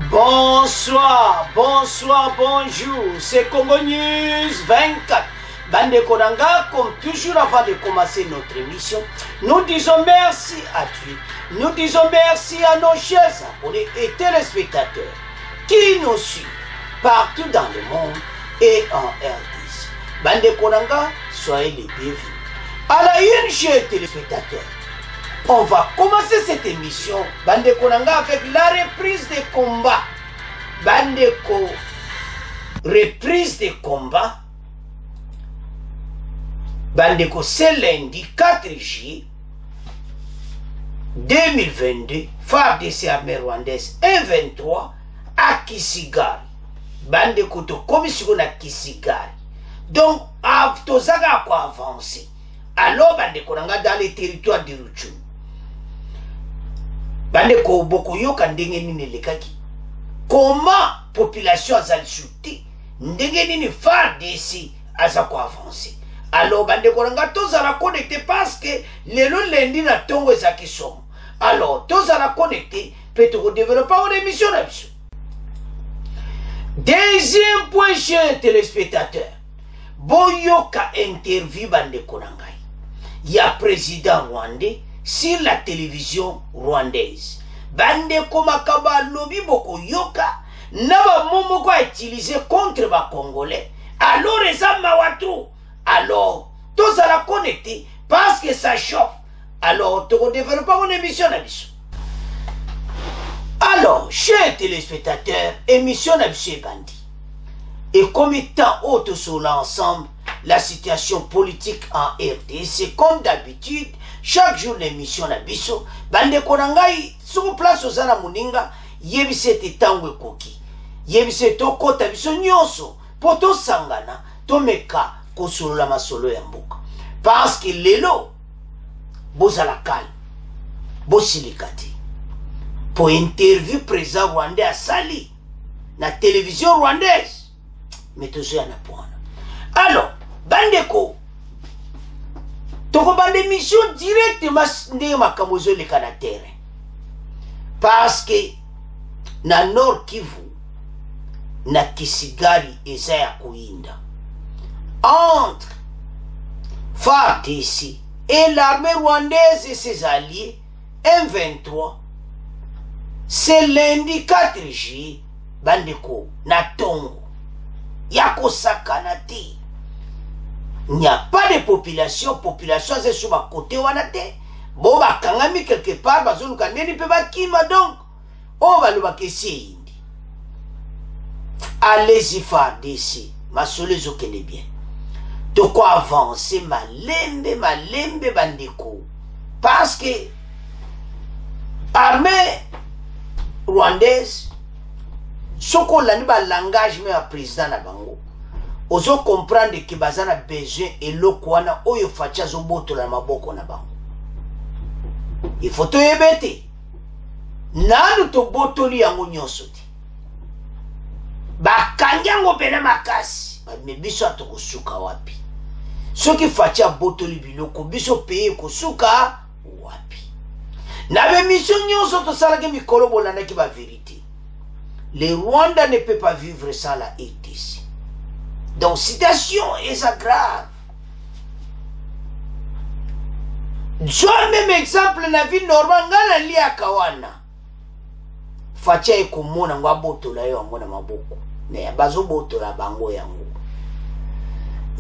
Bonsoir, bonsoir, bonjour, c'est Congo News 24. Bande Konanga, comme toujours avant de commencer notre émission, nous disons merci à Dieu. Nous disons merci à nos chers abonnés et téléspectateurs qui nous suivent partout dans le monde et en RDC. Bande Konanga, soyez les bienvenus. À la une, chers téléspectateurs, on va commencer cette émission, Bande Konanga, avec la reprise des combats. Bandeko, reprise des combats. Bandeko, c'est lundi 4 juillet 2022, FARDC armée rwandaise 1-23 à Kisigari. Bandeko, to commission à Kisigari. Donc, Tozaga quoi avancer. Alors, Bandeko, dans les territoires de Rutshuru. Bandeko, Boko Yoka ndenge nini lekaki. Comment population a sauté ndenge nini FARDC a avancé. Alors bande kolanga tozala connecté parce que le lundi na tongo ezaki somo. Alors tozala connecté peut développer une émission là. Deuxième point, chers téléspectateurs, boyoka interview bande kolanga. Il y a président rwandais sur la télévision rwandaise. Bande komakaba lobby boko yoka naba momo ko utiliser contre ba congolais. Alors les amawatu. Alors tous à la connecter parce que ça chauffe. Alors tu développes une émission na biso. Alors chers téléspectateurs, émission na biso bandi. Et comme étant haute sur l'ensemble la situation politique en RDC, comme d'habitude, chaque jour l'émission na biso, bande konangai sur place aux ana muninga, yebisete tangwe koki. Yebisete toko tabiso nyonso, poto sangana, tomeka kosolo la masolo ya mboka. Parce que lelo, bozala kal, bosilikati. Pour interview président rwandais à Sali, na télévision rwandaise, mais toujours yana point. Alors, bandeko, toko bande mission directement ndenge makamozo le kana terrain. Parce que na Nord Kivu na Kisigari eza ya kuinda entre FARDC et l'armée rwandaise et ses alliés M23. C'est lundi 4 juillet bandeko na tongo yako sakanati. Il n'y a pas de population c'est sur ma côté wanate. Bon ba kangami quelque part bazolu kaneni pe bakima donc on va le bakesi indi. Allez-y FARDC, ma solezo kene bien. De quoi avancer malembe bandeko. Parce que armée rwandaise soko lani ba langage mais à président na bango. Ozo comprendre que bazana besoin et lokwana oyo facha zo boto la maboko na bango. Il faut te yebete. Nanu to botoli yango nyonso te. Bakanyango pena makasi. Me biso atokosuka wapi. Soki facha botoli biloko biso peye kosuka wapi. Na be mission nyonso to salaki mikolo bolanda ki ba vérité. Le Rwanda ne peut pas vivre sans la RDC. Donc situation est grave. Soit même exemple na vie normale ngana lia kawana. Facha ekomona ngwa botola yo ngona maboko. Ne bazo botola bango yango.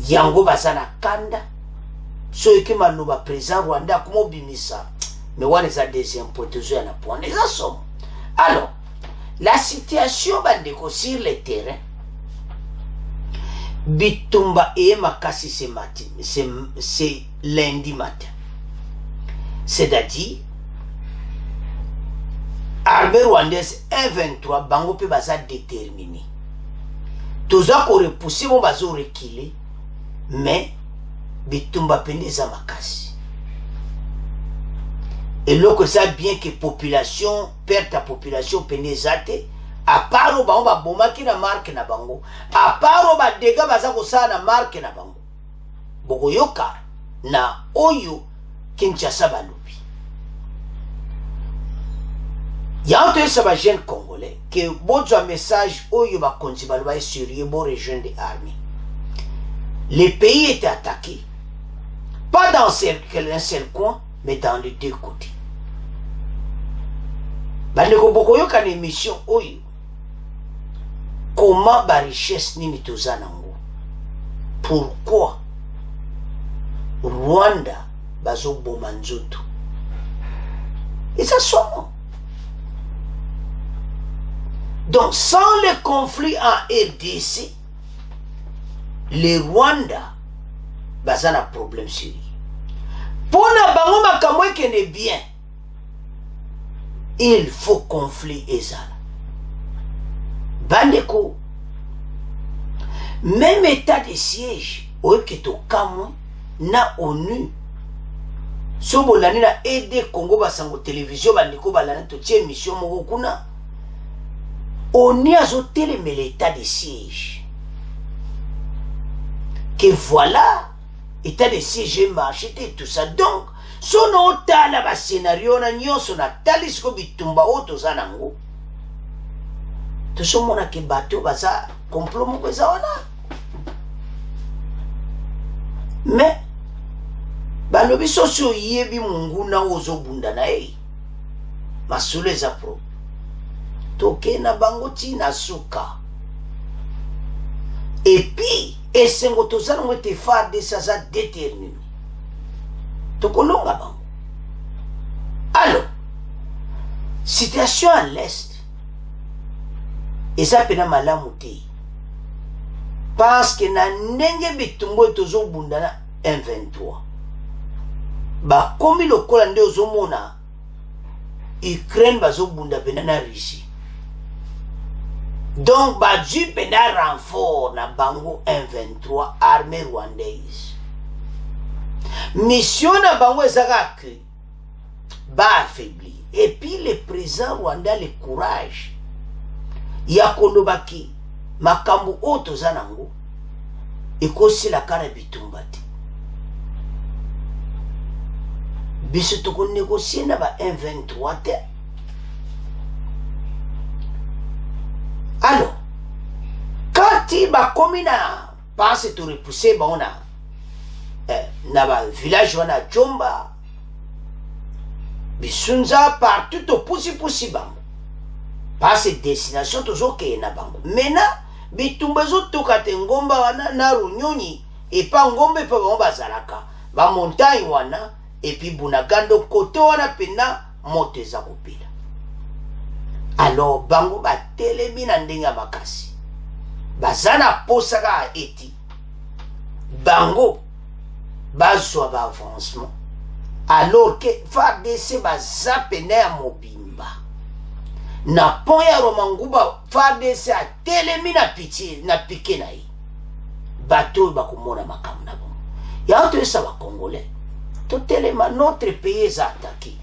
Yango basana kanda. So ekima no ba président Rwanda komo bimisa. Mais wana za deuxième point toujours yana point les assom. Alors, la situation bandeko sur le terrain. Bitumba et makasi c'est lundi matin. C'est-à-dire, armée rwandaise 1-23, bango pe baza déterminé. Toza ko repousser bon bazo reculer, mais bitumba peneza makasi. Et là que ça bien que population, perte ta population penezate, à part au bango ba bomaki na marque na bango, à part au ba dégâts baza ko sa na marque na bango. Bogoyoka na oyo Kinshasa balobi. Il y a un jeune Congolais qui a un message où il va continuer sur les régions des armées. Les pays étaient attaqués, pas dans un seul coin, mais dans les deux côtés. Il y a une émission comment la richesse nini tozanango. Pourquoi Rwanda bazo bomanzoto. Et ça somme. Donc sans le conflit en RDC, les Rwanda baza na problème sur lui. Pour na bango makamwe kene bien, il faut conflit ezala. Bandeko, même état de siège, au keto kamwe na ONU, so bolani na aide Congo basango télévision bandeko balana to tie mission moko kuna, ONU azoteleme l'état de siège. Que voilà, état de siège marché et tout ça. Donc, son otala ba scénario na nyonso na talisiko bitumba oto zanango. To so mona ke bato baza complot moko za wana. Mais balobi soso yebi mungu na ozo bunda na ei. Masule za pro. Toke na bango tina suka. Et puis, esengo tozana mwete farde saza déterminé. Tokolonga bango. Alors, situation à l'est, et ça pena malamu te. Parce que na nenge bitumbo tozo bundana M23. Ba komi lokola nde ozomona Ukraine bazo bunda pena na Russie. Donc ba du pena renfort na bango M23 armée rwandaise. Mission na bango ezaka que ba affaibli. Et puis le président rwandais le courage ya kolobaki makambo oto zanango ekosi la kana bitumba te. Biso toko négocier na ba M23 te. Alors, quand il va comme na passe to repousser ba on a na ba village wana Jomba bisunza partout to pusi bango passe destination toujours ke na bango mena bitumba zo tokate ngomba wana na Runyonyi et pas ngombe pa bango bazalaka ba montagne wana et puis Bunagando koto wana pena mote za kopila. Alors bango ba telemi na ndenga makasi bazana posaka eti bango bazwa ba avancement alors que FARDC bazapene ya mobimba na pont ya Romanguba FARDC a telemi na pitié na piqué na yi bato bakomona makamu na bongo ya oto esa ba congolais to telema notre pays est attaqué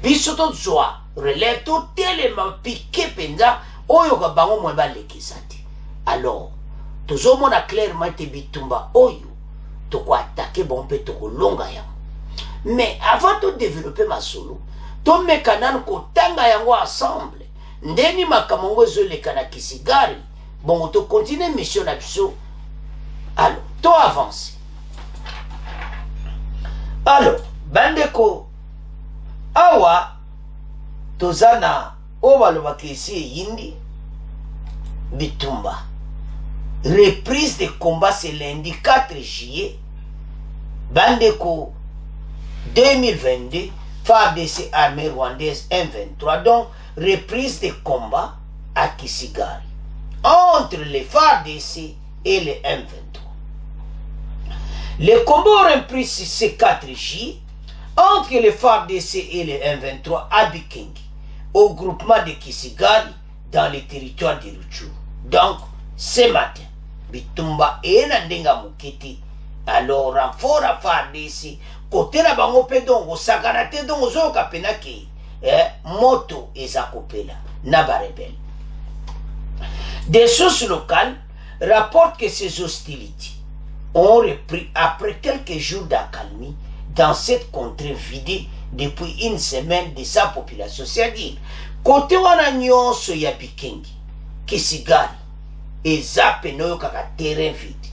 biso to zwa relève to telema piqué penza oyo ka bango mwe balekisa te. Alors tozomona clairement te bitumba oyo to ko attaquer bon pe to ko longa ya. Mais avant de développer ma solo, to mekanan ko tanga yango ensemble. Ndeni makamongo zo le kana Kisigari. Bon to continuer mission na biso. Alors, to avance. Alors, bandeko awa tozana obaloba kesi yindi bitumba. Reprise de combat c'est lundi 4 juillet. Bandeko 2022, FARDC armée rwandaise M23, donc reprise de combat à Kisigari entre les FARDC et les M23. Les combats ont repris ce 4 juillet entre les FARDC et les M23 à Bikengi, au groupement de Kisigari dans les territoires de Rutshuru. Donc, ce matin, Bitumba et Nandenga Mukiti, alors renfort à FARDC, côté la bango pedongo, saganate dongo zoka penaki, moto ezakopela, naba rebelle. Des sources locales rapportent que ces hostilités ont repris après quelques jours d'accalmie dans cette contrée vidée depuis une semaine de sa population. C'est-à-dire, Kote wana nyonso ya Bikengi, Kisigari, eza peno kaka terrain vide.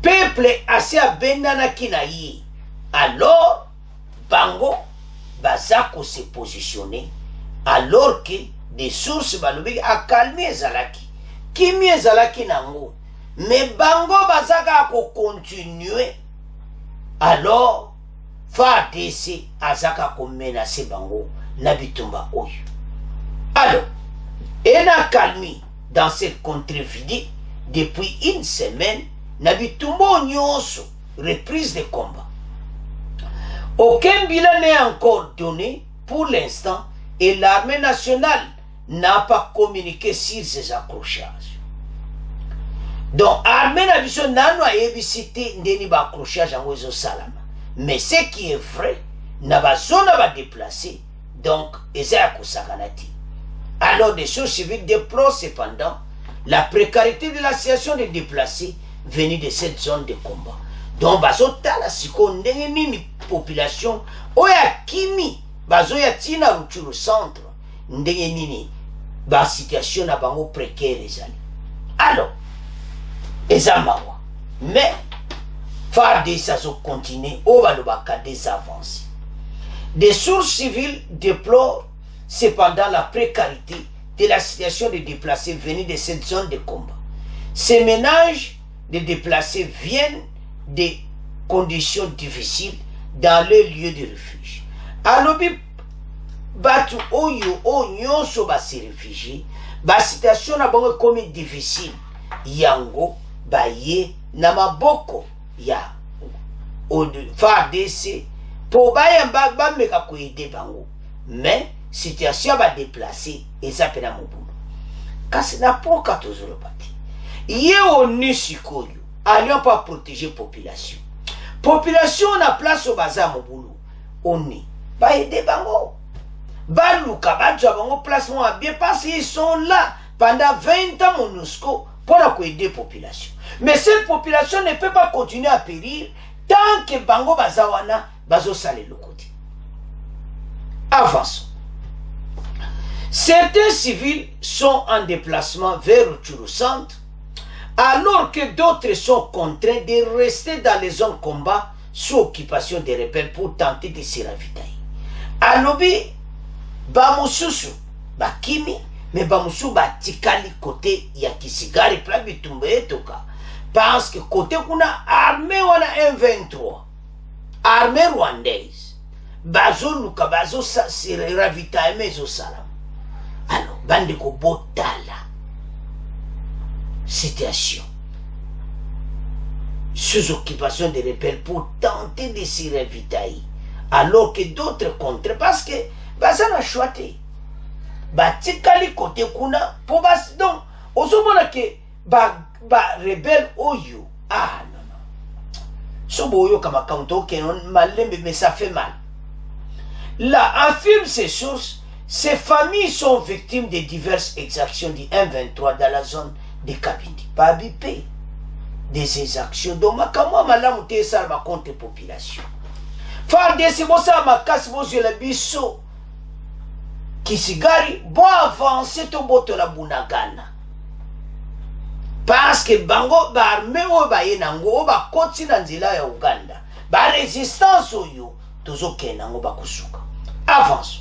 Peuple assez abendana kina yi. Alors, bango, bazako se positionner, alors que des sources balobi a calmé ezalaki. Kimi ezalaki nango. Mais bango bazaka ko continuer. Alors, FARDC azaka ko menacer bango na bitumba oyo. Alors, elle a calmé dans cette contrée vide depuis une semaine, Nabitumbo Nyonso, reprise de combat. Aucun bilan n'est encore donné pour l'instant et l'armée nationale n'a pas communiqué sur ces accrochages. Donc, l'armée nationale n'a pas évité d'accrochage en Ouézo Salama. Mais ce qui est vrai, n'a pas zone à déplacer, donc, Ezako Saganati. Alors, des sources civiles déplorent cependant la précarité de la situation des déplacés venus de cette zone de combat. Donc, bazota la seconde nini population, oya kimi, bazoya tina ruturu centre, ndenge nini, ba situation na bango précaire ezali. Alors, ezamawa. Mais, FARDC a continué, au balobaka des avancées. Des sources civiles déplorent cependant la précarité de la situation des déplacés venus de cette zone de combat. Ces ménages de déplacés viennent des conditions difficiles dans les lieux de refuge. Alobi batu oyo nyonso ba se réfugiés, ba situation na bango comme difficile. Yango baye na maboko ya FARDC pour baye ba meka ko aider bango. Mais situation va déplacer et ça peut être mon boulot. Car c'est n'importe quoi toujours le parti. Yé on n'est sikoyo, allions pas protéger population. Population on a place au bazar mon boulot. On est pas aider bango. Balouka badja bango placement à bien parce qu'ils sont là pendant 20 ans MONUSCO pour aider population. Mais cette population ne peut pas continuer à périr tant que bango bazawana bazo salé le côté. Avançons. Certains civils sont en déplacement vers le centre, alors que d'autres sont contraints de rester dans les zones de combat sous occupation des rebelles pour tenter de se ravitailler. Alobi, Bamususu, Bakimi, mais Bamusu Batikali côté Yakisigari, Plabitumbe etoka. Parce que côté kuna armée wana M23, armée rwandaise, Bazo Luka, Bazo se ravitailler mais au salam. Alors, bande ko botala situation sous occupation des rebelles pour tenter de s'y ravitailler, alors que d'autres contre parce que ça n'a choisi batikali côté kuna pour bas donc osomona que rebelle oyo non soboyo kama kanto que non malembe mais ça fait mal. Là affirme ces sources. Ces familles sont victimes de diverses exactions du M23 dans la zone de Kabindi. Pas bipé. Des exactions. Donc, comment madame te salma contre la population. FARDC, bon ça ma casse, bon je la biso. Kisigari, bon avancer to boto la bunagana. Parce que bango ba armé o ba yenango ba koti na nzela ya Uganda. Ba résistance oyo tozo kenango ba kusuka. Avance.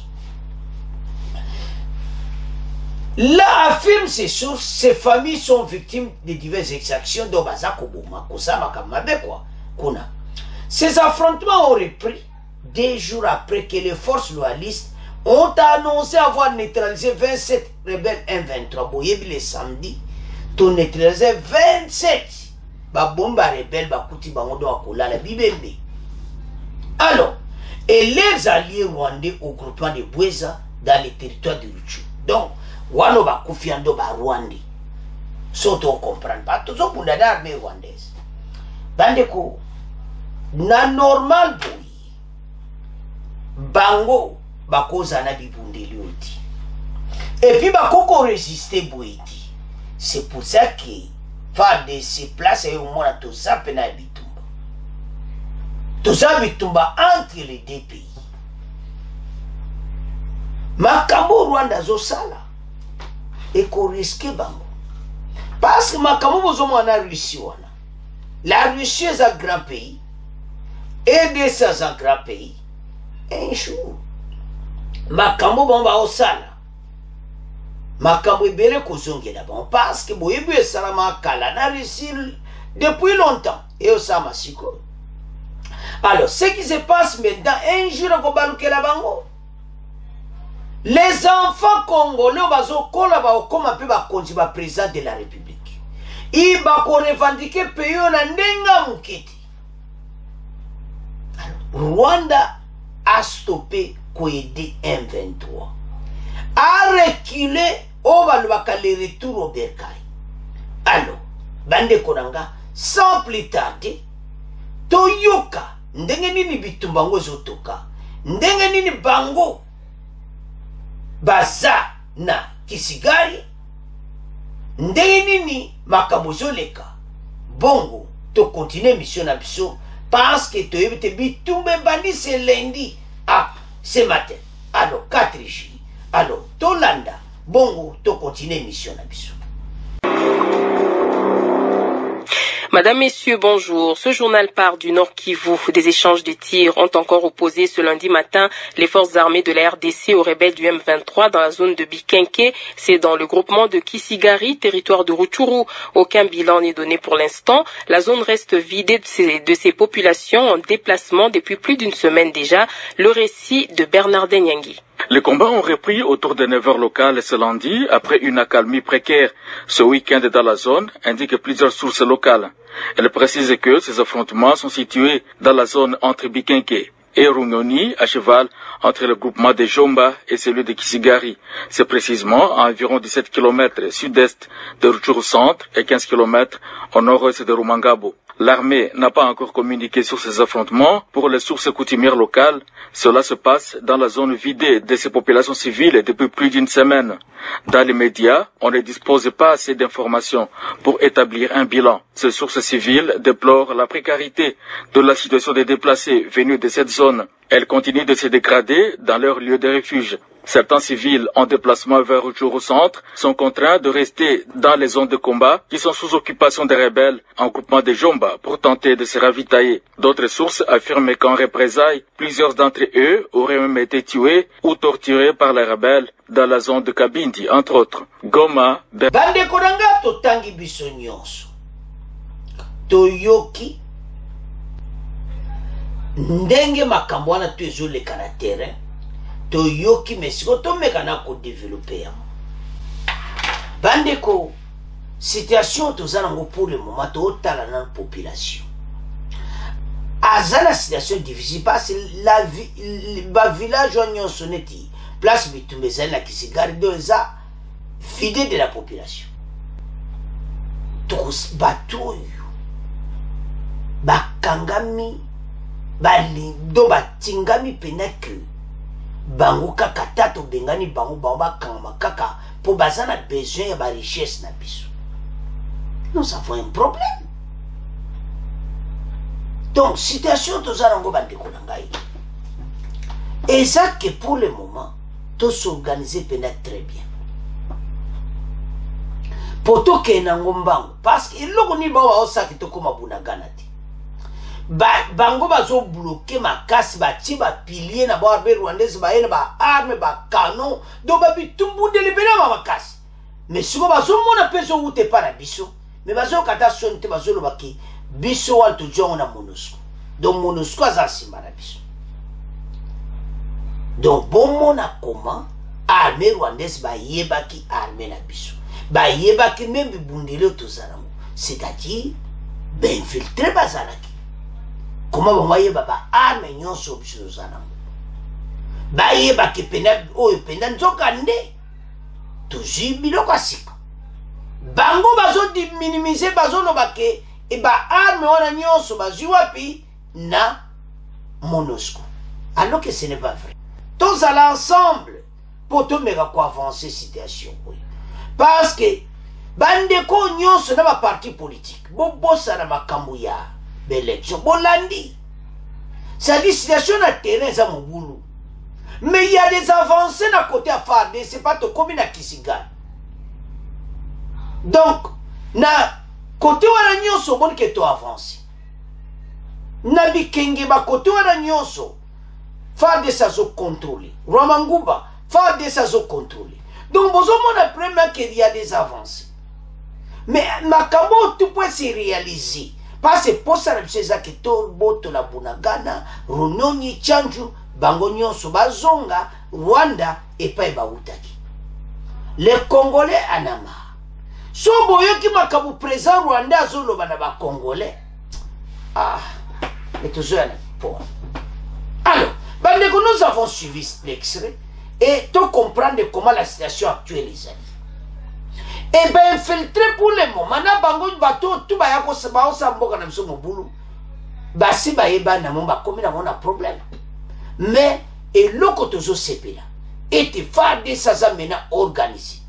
Là, affirme ces sources, ces familles sont victimes de diverses exactions de Bazakoboma, Kosama Kamabekwa, Kuna. Ces affrontements ont repris 2 jours après que les forces loyalistes ont annoncé avoir neutralisé 27 rebelles M23. Boyebi le samedi, ont neutralisé 27 bomba rebelles Bakuti Bangodo Akola, la Bibembe. Alors, et les alliés rwandais au groupement de Boueza dans les territoires de Ruchu. Donc, wano ba kufiando ba Rwandi. Soto comprendre pas. Tout ça pour l'armée rwandaise. Bande ko, na normal boy. Bango, ba koza na bibundeli oti. Et puis ba koko résister boyti. C'est pour ça que FARDC se place et au moins tout ça pena bitumba. Tout ça bitumba entre les deux pays. makambo Rwanda zosala eko risque bango parce que makambo bozomo na Russie wana la Russie est un grand pays et c'est un grand pays un jour makambo bomba osala makambo ebele kozongela bon parce que boyebu esala makala na Russie depuis longtemps et osama siko. Alors ce qui se passe maintenant un jour ko balukela bango les enfants congolais bazo kola ba okoma pe ba konzi ba président de la République i ba ko revendiquer pays na ndenga mukiti. Rwanda a stoppé Koyedi M23 a reculé au balubaka le retour au Berkay. Alors bande konanga sans plus tarder toyoka ndenge nini bitumbango zotoka ndenge nini bango baza na Kisigari ndenge nini makambo zoleka bongo to continuer mission na biso parce que to yebite bitumbe bandi c'est lundi ce matin alors 4 jours alors tolanda bongo to continuer mission na biso. Madame, Messieurs, bonjour. Ce journal part du Nord Kivu. Des échanges de tirs ont encore opposé ce lundi matin les forces armées de la RDC aux rebelles du M23 dans la zone de Bikenke. C'est dans le groupement de Kisigari, territoire de Rutshuru. Aucun bilan n'est donné pour l'instant. La zone reste vidée de ses populations en déplacement depuis plus d'une semaine déjà. Le récit de Bernard Nyangi. Les combats ont repris autour de 9h locales ce lundi, après une accalmie précaire ce week-end dans la zone, indiquent plusieurs sources locales. Elles précisent que ces affrontements sont situés dans la zone entre Bikenke et Runyoni, à cheval entre le groupement de Jomba et celui de Kisigari. C'est précisément à environ 17 km sud-est de Rutshuru Centre et 15 km au nord-ouest de Rumangabo. L'armée n'a pas encore communiqué sur ces affrontements. Pour les sources coutumières locales, cela se passe dans la zone vidée de ces populations civiles depuis plus d'une semaine. Dans les médias, on ne dispose pas assez d'informations pour établir un bilan. Ces sources civiles déplorent la précarité de la situation des déplacés venus de cette zone. Elles continuent de se dégrader dans leur lieu de refuge. Certains civils en déplacement vers Rutshuru Centre sont contraints de rester dans les zones de combat qui sont sous occupation des rebelles en groupement de Jomba pour tenter de se ravitailler. D'autres sources affirment qu'en représailles, plusieurs d'entre eux auraient même été tués ou torturés par les rebelles dans la zone de Kabindi, entre autres. Goma, Bande Koranga totangi biso nyonso. Toyoki ndenge makambo wana tu ezoleka na terrain. Toyoki mesiko tomeka na ko développer yango. Bandeko situation tozanango pour le moment totala na population. Azala situation difficile parce que la village nyonso neti place bitumeza na Kisigari doza fidèle de la population. Tous batoyo bakangami bali do batingami penake bango kaka tato bengani bango bakangama kaka po bazana besoin ya ba richesse na biso. Nous avons un problème. Donc situation tozalango bandeko na ngai. Et ça que pour le moment tout s'organiser peut-être très bien. Poto ke na ngombango parce que iloko ni bawa osaki to koma bunagana ti. Bango bazo bloquer makasi bati ba pilier na ba rwandais ba yena ba arme ba canon do ba bitumbu de libena ba makasi. Mais siko bazo mona peso ute para biso. Mais bazo kata sonte bazo lo baki biso wal to jongo na MONUSCO. Donc MONUSCO azasima na biso. Donc bon mona comment armée rwandaise ba yebaki armée na biso. Ba yebaki même bundele tozalango. C'est-à-dire ben filtré bazalaki. Comment on va yeba arme nyonso biso tozalango. Ba yebaki pena o pena nzokande. Tuzi biloko asika. Bango bazo minimiser bazo no bake e ba arme wana nyonso bazwi wapi na MONUSCO. Alors que ce n'est pas vrai. Tous à l'ensemble pour tout mega ko avancer situation. Parce que bandeko nyonso na ba parti politique bobosa na makambo ya l'élection bolandi. Ça dit situation na terrain za mobulu. Mais il y a des avancées à côté à FARDC, c'est pas tout comme à Kisiga. Donc, na côté wana nyonso bon que tu avances. Na bikenge ba côté wana nyonso. FARDC azo contrôler. Rwamanguba, FARDC azo contrôler. Donc, vous avez première qu'il y a des avancées. Mais makambo tout peut se réaliser. Parce que pour ça, c'est ça que tout boto la Bunagana, Runoni, Chanju, Bangonyo, Subazonga, Rwanda et pas Baoutaki. Les Congolais en a marre. So boyo qui m'a kabu présent Rwanda zolo banaba Congolais. Ah, mais toujours un point. Alors, nous avons suivi l'extrait et tu comprends comment la situation actuelle est. Et bien infiltré pour le moment, na bango bateau tout ba yako seba osa mboka na biso mobulu. Basi ba yeba na momba komi na mona problème. Mais et loko tozo sepela. Et te faire des sasa maintenant organisé.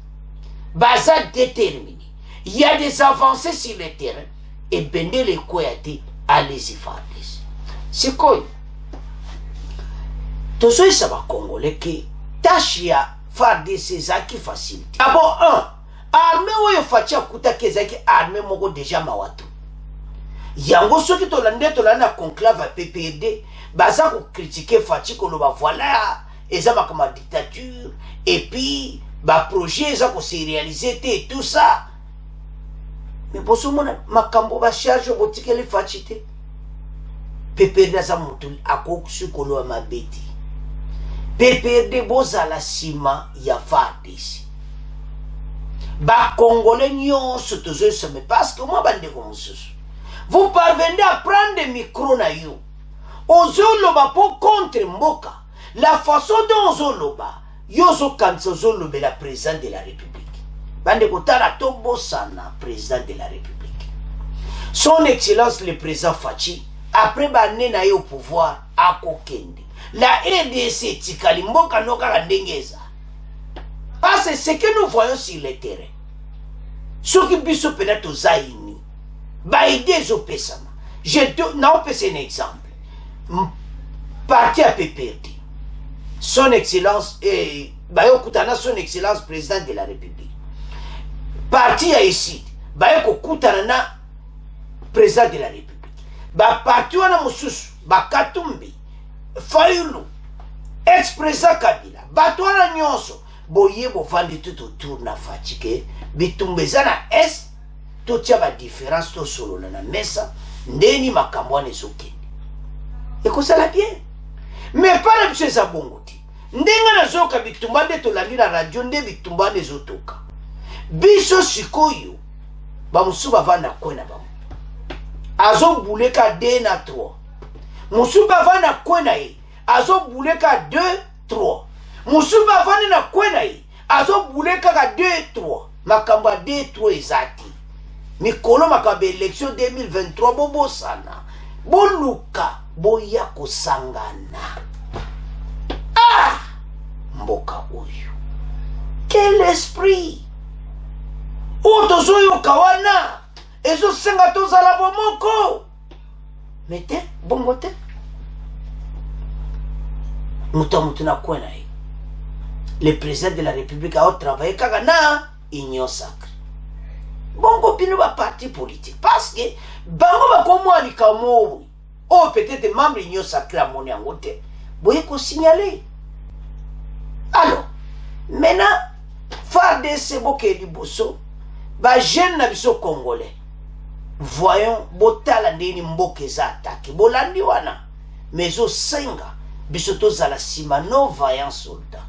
Baza déterminé. Il y a des avancées sur le terrain et bende les koyate allez-y faire des. C'est quoi? Tozo ça va congolais qui tâche ya faire des césar qui facilite. D'abord armée oyo fatia kuta kezaki armée moko déjà mawatu yango soki tolanda conclave à PPRD baza ko critiquer fatia ko loba voilà eza makama dictature et puis ba projet eza ko se réaliser et tout ça mais boso mona makambo ba charge botikeli fatia PPRD za mutu akokusu ko lo mabeti PPRD boza la sima ya FARDC. Ba Congolais nyonso toujours se met parce que moi bande comme ça. Vous parvenez à prendre des micros na yo. Ozoloba pour contre Mboka. La façon dont ozoloba, yozo kanzo zolobe la président de la République. Bande kotala tobo sana président de la République. Son Excellence le président Fachi après bané na yo au pouvoir à kokende. La RDC tikali Mboka noka ndengeza. Parce que ce que nous voyons sur le terrain, ce qui peut peut-être aux Zaïni, bah aider aux Pessama. Je n'ai pas un exemple. Parti à PPRD. Son Excellence, bah Kutana, Son Excellence président de la République. Parti à ici, bah Kutana, président de la République. Bah parti à Moussous, bah Katumbi, Fayulu, ex-président Kabila, bah toi la Nyonso. Boye bo vandi tout autour na fatigué bitumbeza na est to tia ba différence to solo na mesa ndeni makambo ne zoke et ko ça la bien mais pas le za bongoti ndenga na zoka bitumba de to la na radio nde bitumba ne zotoka biso sikoyo ba musuba vana kwena ba azo buleka 2 na 3 musuba vana kwena e azo buleka 2 3 Musuba vani na kwena yi azo buleka ka 2-3 makamba 2-3 ezati mikolo makamba élection 2023 bobo sana boluka boya kosangana mboka oyo quel esprit otozo yo kawana ezo senga tozala bomoko mete bongo te mutu na kwena yi. Le président de la République a travaillé Kagana, union sacrée. Bongo bino ba parti politique. Parce que, bango ba komo alikamo, oh peut-être membre union sacrée à mon yangote, boye ko signaler. Alors, maintenant, FARDC boke di boso, ba jeune na biso congolais. Voyons, botala ndeni mboke za attaque. Bolandi wana, mais au senga, biso to za la sima, no vaillant soldat.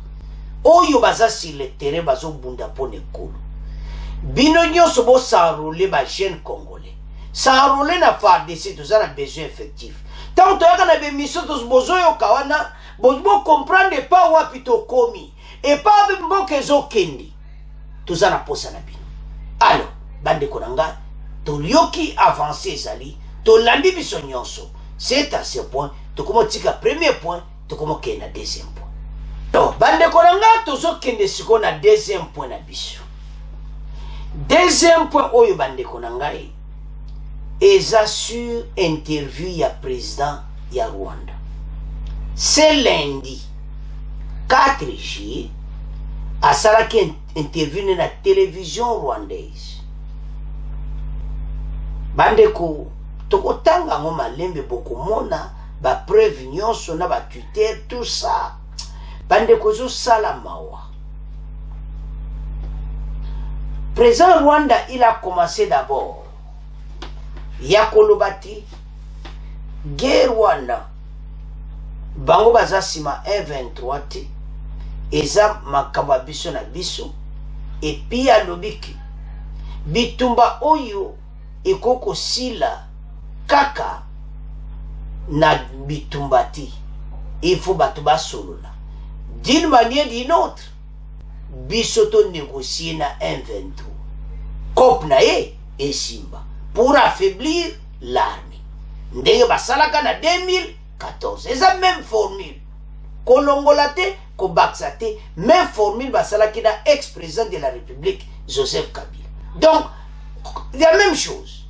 Oyo baza sur le terrain bazo bunda pone kolo. Bino nyonso bo s'enrôler ba jeune congolais. S'enrôler na FARDC tous a besoin effectif. Tant to yaka na be mission tous bozo yo kawana, bo comprendre pas wapi to komi et pas mbo kezo kendi. Tous a na posa na bino. Alors, bande konanga, to lioki avancer zali, to landi biso nyonso. C'est à ce point, to komo tika premier point, to komo kena deuxième point. Donc, bande konanga tozo kende siko na deuxième point na biso. Deuxième point oyo bande konanga eza sur interview ya président ya Rwanda. C'est lundi. 4 juillet asalaki interview na télévision rwandaise. Bandeko tokotanga ngo malembe bokomona ba preuve nyonso na ba Twitter tout ça. Bandeko zo sala mawa. Président Rwanda, il a commencé d'abord Yakolobati guerre Rwanda bango bazasima 1-23 ti eza makamba biso na biso et puis alobiki bitumba oyo ekoko sila kaka na bitumba ti il faut batu basolola d'une manière d'une autre biso to négocier na 1-23 kop na ye esimba pour affaiblir l'armée ndenge basalaka na 2014 eza même formule kolongola te kobaksa te même formule basalaki na ex-président de la République Joseph Kabila. Donc la même chose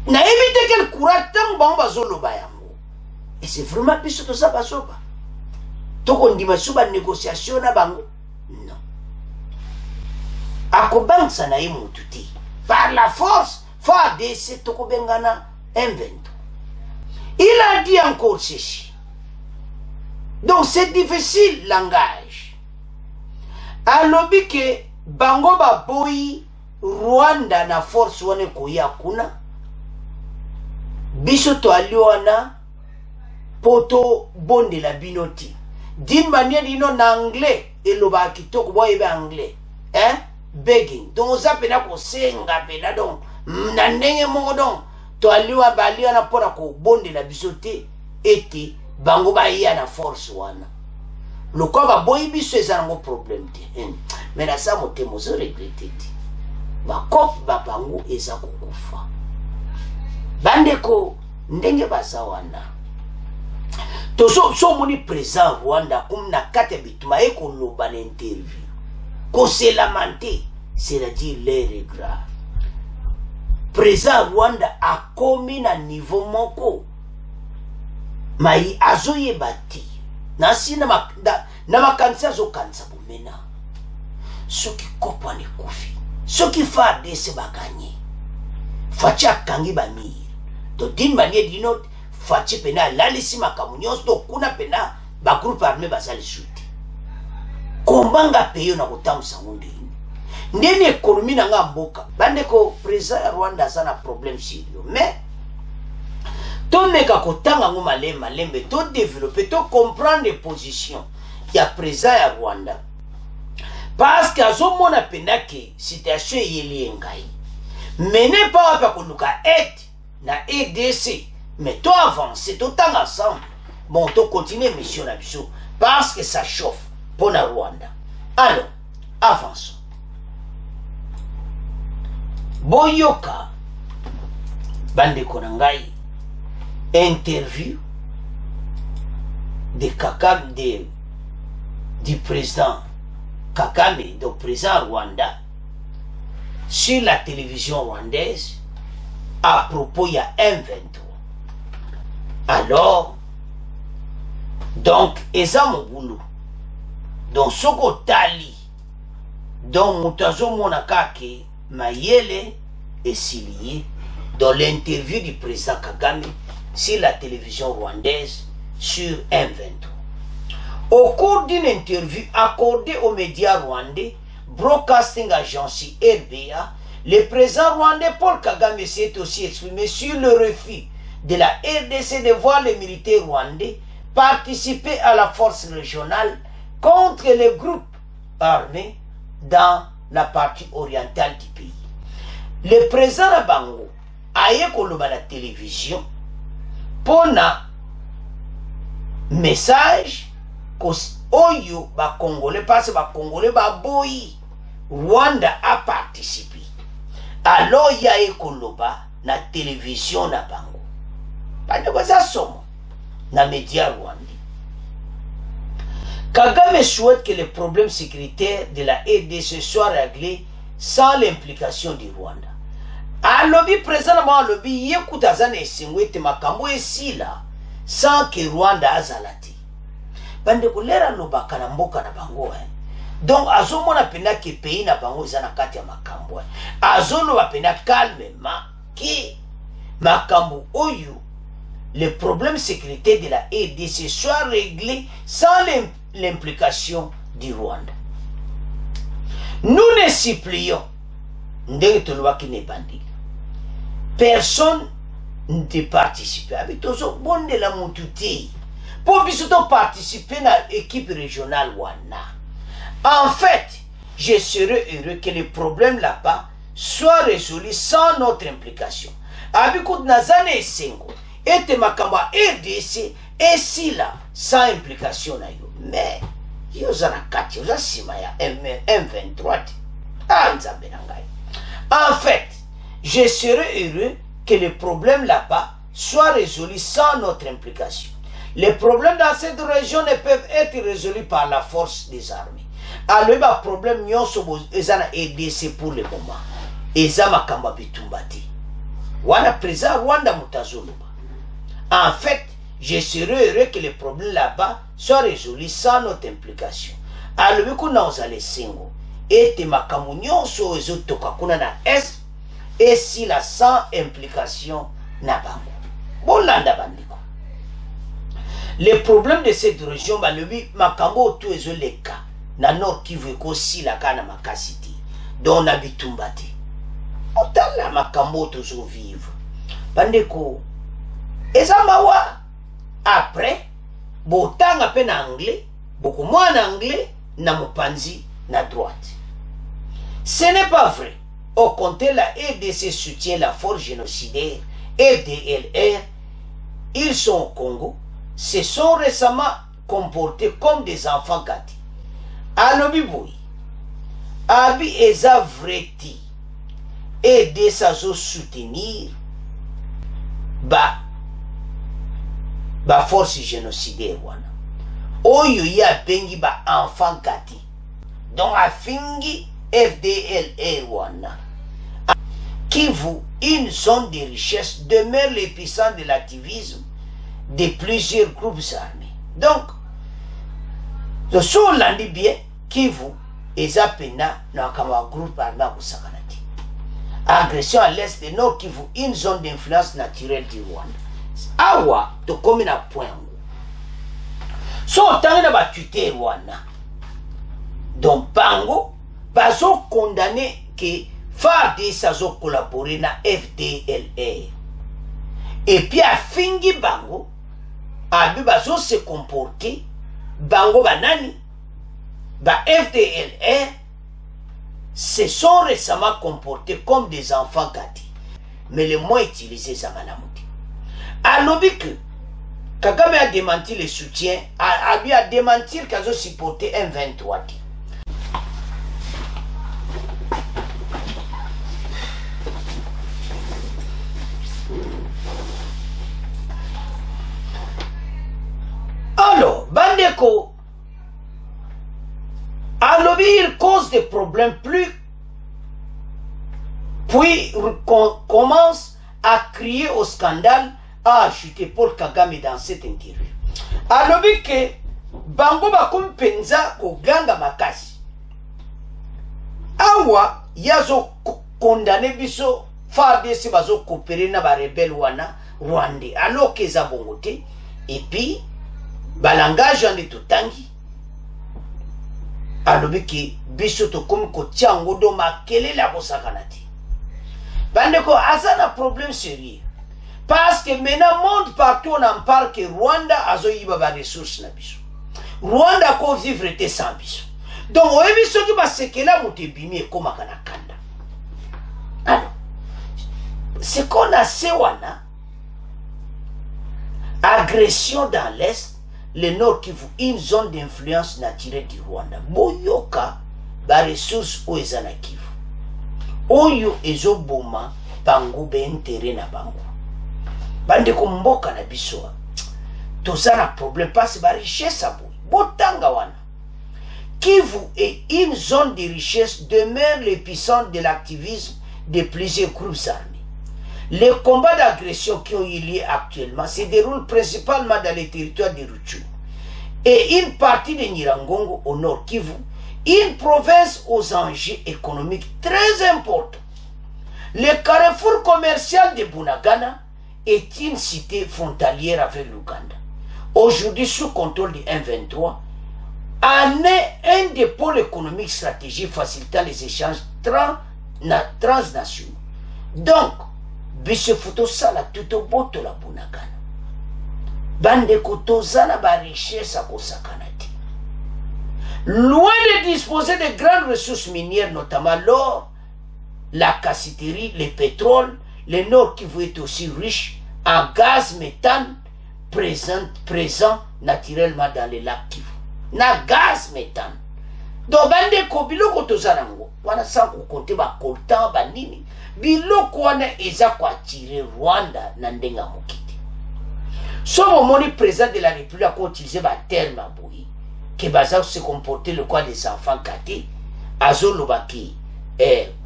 na éviter quel courage tant bango bazoloba yango et c'est vraiment biso to ça basoba toko ndima suba négociation na bango non akobangsa na ye mutu te par la force fa DC toko bengana M23. Il a dit encore ceci. Donc c'est difficile langage. Alobi ke bango ba boyi Rwanda na force wane koya kuna biso to aliwana poto bonde la binoti d'une manière dino na anglais eloba kitoko boye be anglais begging donc ça pena ko senga pena donc na ndenge moko donc to aliwa baliwa na pona ko bonde la biso te ete bango ba ya na force wana loko ba boyi biso ezango problème te mais na sa motemo zo regretter te ba kop ba bango eza kokufa bandeko ndenge baza wana to so moni président Rwanda comme na kate bituma eko loba na interview ko se lamenter c'est-à-dire l'air est grave. Président Rwanda a commis na niveau moko mai azoye bati na sina na makanisa zo kansa bomena soki kopa ne kofi soki fa dese baganye facha kangi ba mir to d'une manière d'une autre fachi pena lalisi makamunyos to kuna pena ba groupe armé basali suti kombanga peyo na kotamsa ngundi ndeni ekonomi na nga mboka bandeko président Rwanda sana problème sérieux mais to meka kotanga ngo malembe to développer to comprendre les positions ya président ya Rwanda parce que azomona penaki situation yeli ngai mene pas pa koluka aide na EDC mais to avancer to tanga ensemble bon to continuer mission na biso parce que ça chauffe pour la Rwanda. Alors avançons. Boyoka bande konangai interview de Kagame du président Kagame, donc président Rwanda, sur la télévision rwandaise à propos il y a M23. Alors donc eza mobulo donc soko tali donc mutazo monakake mayele esilié dans l'interview du président Kagame sur la télévision rwandaise sur M23. Au cours d'une interview accordée aux médias rwandais, Broadcasting Agency RBA, le président rwandais Paul Kagame s'est aussi exprimé sur le refus de la RDC de voir les militaires rwandais participer à la force régionale contre les groupes armés dans la partie orientale du pays. Le président Bango a écouté la télévision pour un message que Oyo ba Congolais parce que ba Congolais ba boyi Rwanda a participé. Alors il y a écouté la télévision na Bango. Pas de quoi ça somme na médias rwandais. Kagame souhaite que les problèmes sécuritaires de la RDC soient réglés sans l'implication du Rwanda. A lobby présentement a lobby yekutazane esengwete makambo esila sans que Rwanda azalati. bande kolera lobaka na mboka na bango donc azomona pena ke pays na bango eza na kati ya makambo azoloba pena calmement ki makambo oyo le problème sécurité de la RDC soit réglé sans l'implication du Rwanda. Nous ne supplions ndenge tolobaki ne bandi personne ne participe avec tozobondela mutu te pour biso participer na équipe régionale wana. En fait, je serais heureux que les problèmes là-bas soient résolus sans notre implication. Abikout nazane esengo ete makamba RDC esila sans implication na yo. Mais yo zana kati yo za sima ya M23. Nzambe na ngai. En fait, je serais heureux que les problèmes là-bas soient résolus sans notre implication. Les problèmes dans cette région ne peuvent être résolus par la force des armées. Alors, il y a un problème, ils ont RDC pour le moment. Ils ont makamba bitumbati. Wana présent Rwanda mutazuluba. En fait, je serais heureux que les problèmes là-bas soient résolus sans notre implication. Alors, il y a les singo. Et te makambo nyonso ezotoka kuna na est et si la sans implication na bango. Bolanda bandiko. Les problèmes de cette région ba lebi makambo tout ezoleka na Nord Kivu ko si la kana makasiti. Donc na bitumbati. Otala makambo tozo vivre. Bandeko ezamawa après botanga pe na anglais, beaucoup moins en anglais na mopanzi na droite. Ce n'est pas vrai. Au contraire, la RDC soutient la force génocidaire FDLR. Ils sont au Congo, se sont récemment comportés comme des enfants gâtés. Alobiboui, Abi Eza Vreti, aider sa soutenir ba force génocidaire wana. Oyo ya bengi ba enfant gâtés. Donc a fingi FDLR wana. Kivu, une zone de richesse, demeure l'épicentre de l'activisme de plusieurs groupes armés. Donc, le sol l'a dit bien, Kivu, ezapena na kama groupe armé à Kusakanati. Agression à l'est de Nord Kivu, une zone d'influence naturelle du Rwanda. Awa, to comme na point. So, tant na batute Rwanda. Donc, Bango, bazo condamné que FARDC sazo collaborer na FDLR. Et puis à fingi Bango, abi bazo se comporter, Bango banani, ba FDLR se sont récemment comportés comme des enfants gâtés. Mais le mot utilisé Zamanamuti. Alobi que Kagame a démenti le soutien, a démenti qu'il a supporté M23. Alors, Bandeko, Alobi, il cause des problèmes puis commence à crier au scandale, a ajouté Paul Kagame dans cette interview. Alobi que Bango Bakum Penza ko ganga makasi. Awa, yazo condamné biso, FARDC bazo coopérer na ba rebelle wana, Rwandais, alors que za bongote, et puis, balangage en etutangi alobi ki biso to comme ko tiango do makele la kosakanati bandeko azana problème sérieux parce que maintenant monde partout on en parle que Rwanda azo yiba ba ressources na biso Rwanda ko vivre te sans biso donc o biso ki ba sekela mutebimi ekoma kana kanda alors c'est qu'on a sewana agression dans l'est. Le Nord Kivu, une zone d'influence naturelle du Rwanda. Boyoka, ba ressources o ezana Kivu. Oyo ezo boma, bango be intérêt na bango. Bande kumboka na bisoa. Tozana problème parce ba richesse aboy. Botanga wana. Kivu est une zone de richesse, demeure l'épicentre de l'activisme de plusieurs groupes armés. Les combats d'agression qui ont eu lieu actuellement se déroulent principalement dans les territoires de Rutshuru et une partie de Nirangongo au nord Kivu, une province aux enjeux économiques très importants. Le carrefour commercial de Bunagana est une cité frontalière avec l'Ouganda. Aujourd'hui sous contrôle du M23, en est un des pôles économiques stratégiques facilitant les échanges transnationaux. Donc, bisefuto sala tuto boto la Bunagana. Bande kotozana ba richesse à kosakanati. Loin de disposer de grandes ressources minières, notamment l'or, la cassiterie, le pétrole, le Nord Kivu est aussi riche en gaz méthane présent naturellement dans les lacs Kivu. Na gaz méthane. Donc, bande ko biloko tozarango. Wana sanko konte ba coltan ba nini. Biloko wana eza kwa tirer Rwanda na ndenga mokiti. Somo moni président de la République a utilisé le terme aboui que baza se comporter le quoi des enfants kati azolo baki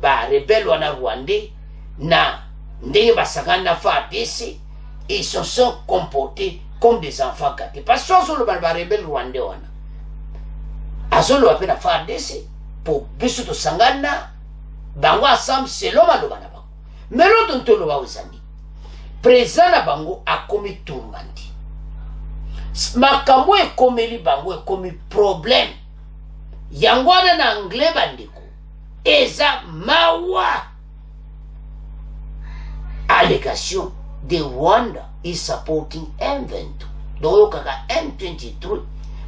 ba rebelle wana rwandais na ndenge basangana fa DC ils se sont comportés comme des enfants kati parce que azolo ba rebelle rwandais wana azolo apena fa DC pour biso to sangana bango ensemble selon maloba na bango melo tontolo ba uzani président na bango a commis tourmenti. Makambo e komeli bango e commis problème. Yangwana na anglais bandiko. Eza mawa. Allégation de Rwanda is supporting M23. Donc kaka M23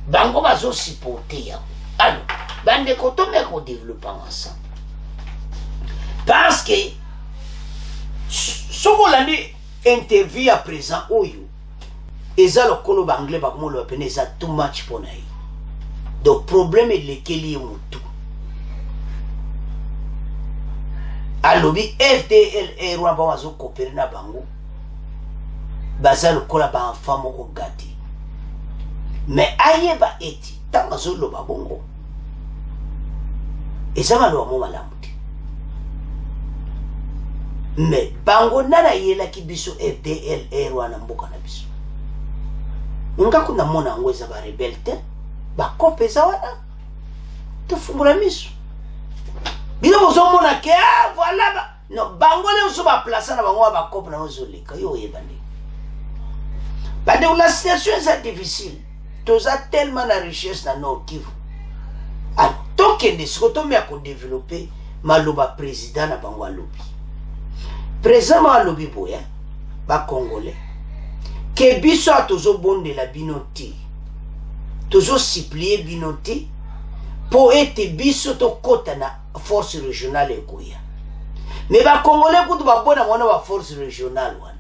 bango bazo supporter yango. Alors, bandeko to meko développer ensemble. Parce que sokolandi interview à présent oyo eza lokolo banglais bakomo lo apene eza too much pour naï. Donc problème est lequel mutu alobi FDLR wamba wazo coopérer na bango baza lokola ba enfant moko gati mais ayeba eti tanga zo lo babongo eza malo mo malamu. Mais bango nana yela ki biso FDLR wana mboka na biso. Nga kuna mona ngweza ba rebelle ba kopeza wana. To fungula miso. Bila bozo mona ke voilà ba no bango le uso ba place na bango ba kope na ozo leka yo yebande. Bande la situation est difficile. Toza tellement na richesse na Nord Kivu. Alors, tant que ne soto me ko développer maloba président na bango alobi. Présentement à l'obi boya, ba congolais, que biso a toujours bon de la binoti, toujours supplier binoti, pour être biso to kota na force régionale ekoya. Mais ba congolais kutu ba bona mwana ba force régionale wana.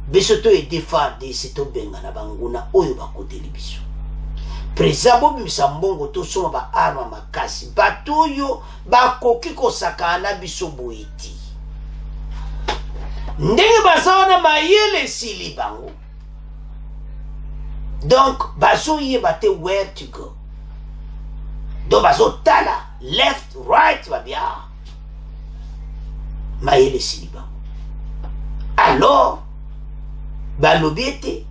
Biso to e défendre seto benga na banguna oyo ba koteli biso. Président bobi misambongo to soma ba arma makasi, batuyo ba koki ko sakana biso boiti. Ndenge bazana mayele sili bango. Donc bazo yebate where to go. Donc bazo tala left right babia. Mayele sili bango. Alors balobete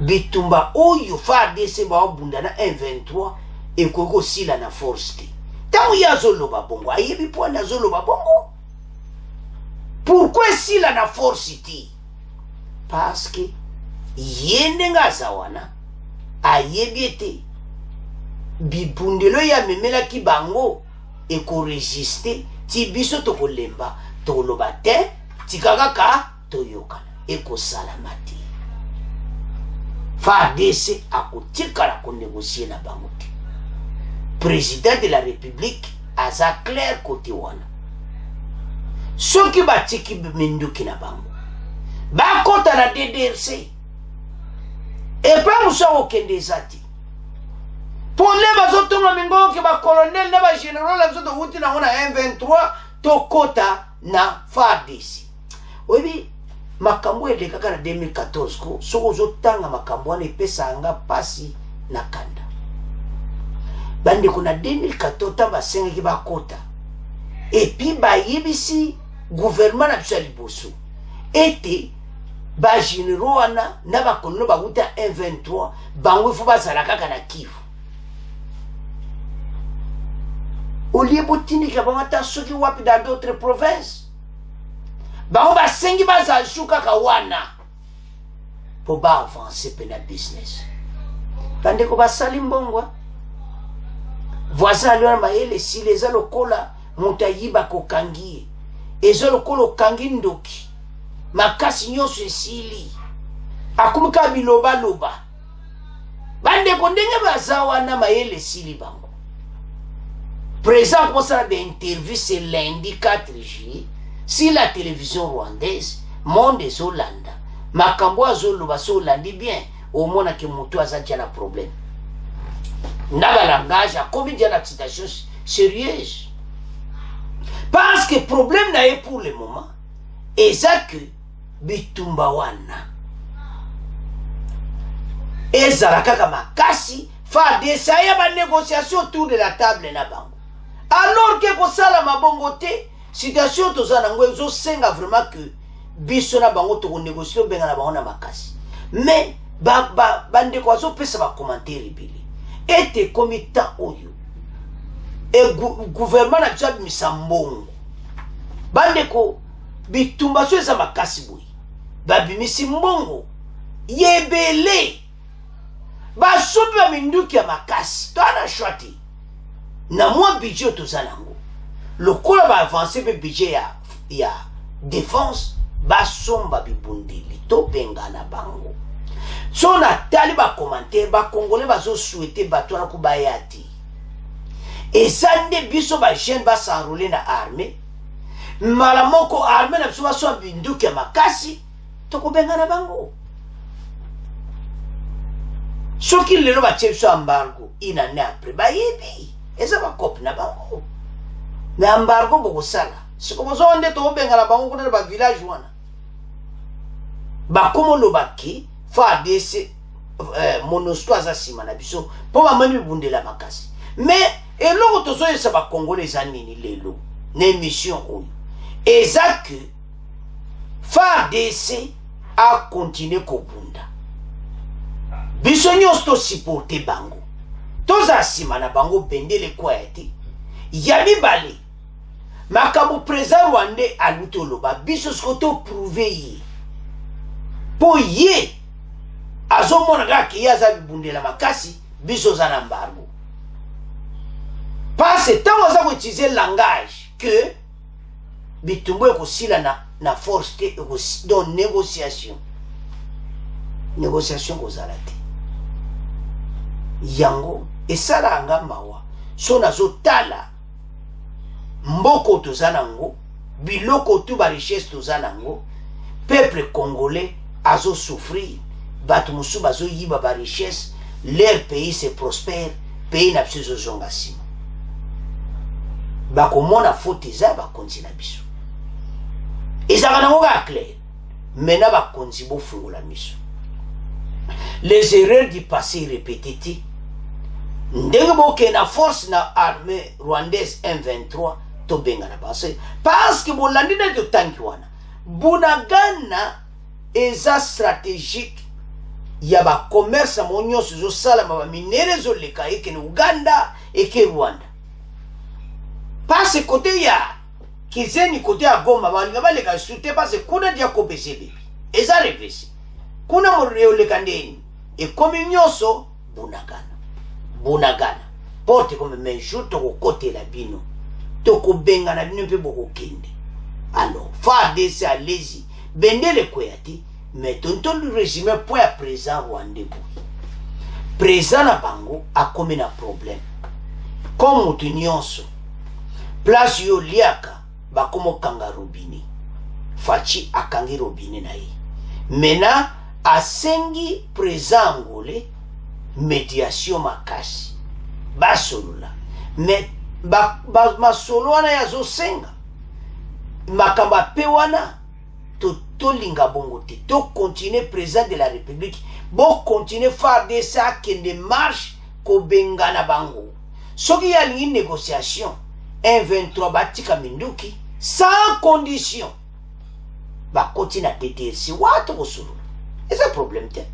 bitumba oyo fa dese ba bunda na M23 e koko sila na force te. Tango ya zolo babongo ayebi po na zolo babongo. Pourquoi si la na force iti? Parce que yende nga zawana ayebiete bibundelo ya memela ki bango e ko résister ti biso to kolemba to lobate ti kakaka to yokana e ko salamati. FARDC a kotikala ko négocier na bango te. Président de la République aza clair côté wana. Ceux qui battent Minduki na bango ba kota na DDRC et pas musa okende zati pour les bazotonga mingo ki ba colonel na ba général la zoto wuti na ona M23 to kota na FARDC. Obi makambo ele kaka na 2014 ko soko zotanga makambo wana epesa anga pasi na kanda bande kuna 2014 taba senga ki ba kota et puis ba yibisi gouvernement na biso liboso était ba généraux wana na ba kolno ba uta M23 bango fo ba salaka kana Kivu au lieu botini ka ba ta soki wapi dans d'autres provinces bango ba sengi ba za shuka ka wana pour ba avancer pena business bande ko ba salimbongwa voisin aliona mayele si les alokola montayiba ko kangi ezo lokolo kangi ndoki makasi nyonso esili akumika biloba loba bande ko ndenge baza wana mayele sili bango présent pour ça d'interview c'est lundi 4 juillet si la télévision rwandaise monde ezolanda makambo azoloba so landi bien omona ke moto aza tia na problème na balangage akomi dia na situation sérieuse parce que problème na ye pour le moment eza que bitumba wana ezala kaka makasi FARDC ya ba négociation autour de la table na bango alors que kosala mabongo te situation tozana ngo ezo senga vraiment que biso na bango to négocier benga na bango na makasi mais bande ko azo pesa ba commentaire bili ete komita oyo e gouvernement na tsabi misambongo bande ko bitumba so eza makasi boy babimisi mbongo yebele basopi ba minduki ya makasi tana shwati na mwa budget tozanango lokola ba avancer be budget ya défense basomba bibundeli to bengana bango so na tali ba commentaire ba congolais bazo souhaiter bato na kubayati ezande biso ba jeune ba s'enrôler na armée malamoko armée na biso baso binduki ya makasi to ko bengana bango soki lelo ba tshepso embargo ina ne après ba yebi eza ba cop na bango na embargo boko sala siko bozo nde to bengana bango kuna ba village wana ba komo lo baki FARDC monosto aza sima na biso po ba mani bundela makasi mais eloko tozo yesa ba congolais anini lelo na émission oyo eza que FARDC a continué kobunda biso nyonso to supporter bango toza sima na bango bendele kwa ete ya mibale makambo président rwandais aluto loba biso skoto prouver ye po ye azomona kaka ye aza bibundela makasi biso za na mbargo parce tant aza koutiliser langage que bitumbu ekosila na force te donc négociation kozala te yango esala anga mawa so nazotala mboko toza nango biloko tu ba richesse toza nango peuple congolais azo souffrir bato mosusu bazoyiba ba richesse leur pays se prospère pays na biso ezozonga nsima bakomona faute eza bakonzi na biso ezalaka nango kaka clair mena bakonzi bofungola miso les erreurs du passé répétées te ndenge boke na force na armée rwandaise M23 to benga na base parce que bolandi na to tanki wana bunagana eza stratégique ya ba commerce monyo zo sala ba minere zo leka eke na Uganda eke Rwanda parce côté ya kizeni côté ya Goma balinga baleka sute parce kuna dia ko BCB eza reverse kuna mo leka ndeni e komi nyonso bunagana porte comme menjour to côté la bino to ko benga na bino pe boko kende alors FARDC allez-y bendele koyati mais tonton le régime point à présent rwandais présent na bango a comme na problème comme mutu nyonso place yo liaka ba komo kanga robini fachi akangi robini na ye mena asengi présent ngolé médiation makasi basolola mais masolo wana yazo senga makamba pe wana to linga bongo te to continuer président de la république bo continuer FARDC kende marche ko bengana bango soki ya lingi négociation M23 batika minduki sans condition bakoti na DDRC watu kosulu eza problème te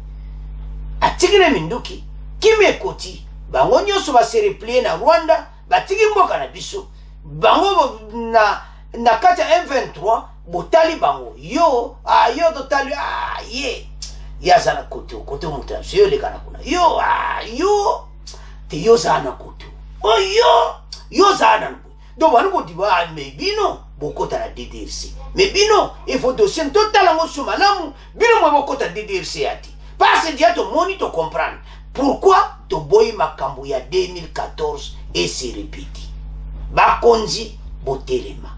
atikile minduki kimi ekoti bango nyonso base replie na Rwanda batiki mboka na biso bango na kati ya M23 botali bango yo yo totali ye yaza na kote mutu yo lekana kuna yo te yo za na kote yo za na donc banu koti ba me bino bokota na DDRC mais bino il faut dossier total ngo sumalamu bino mo bokota DDRC ati parce que dia to moni to comprendre pourquoi to boyi makambo ya 2014 et se répété bakonzi botelema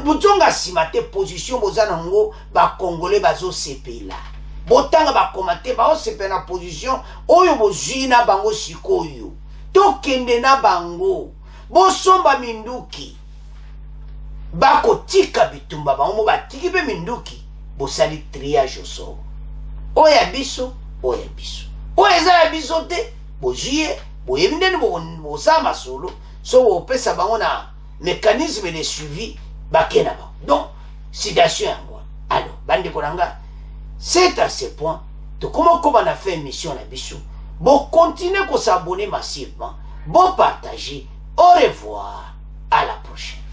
botonga simate position bozana ngo ba congolais bazo sepela botanga ba commenter ba sepela position oyo bozina bango sikoyo to kende na bango bosomba minduki bako tika bitumba bango batiki be minduki bosali triage oso oya biso oya za biso te bozie boyebindeni bosama solo so opesa bango na mécanisme de suivi bakena ba donc situation yango alors bande konanga c'est à ce point to comment on a fait émission na biso bon continuer ko s'abonner massivement bon partager au revoir à la prochaine.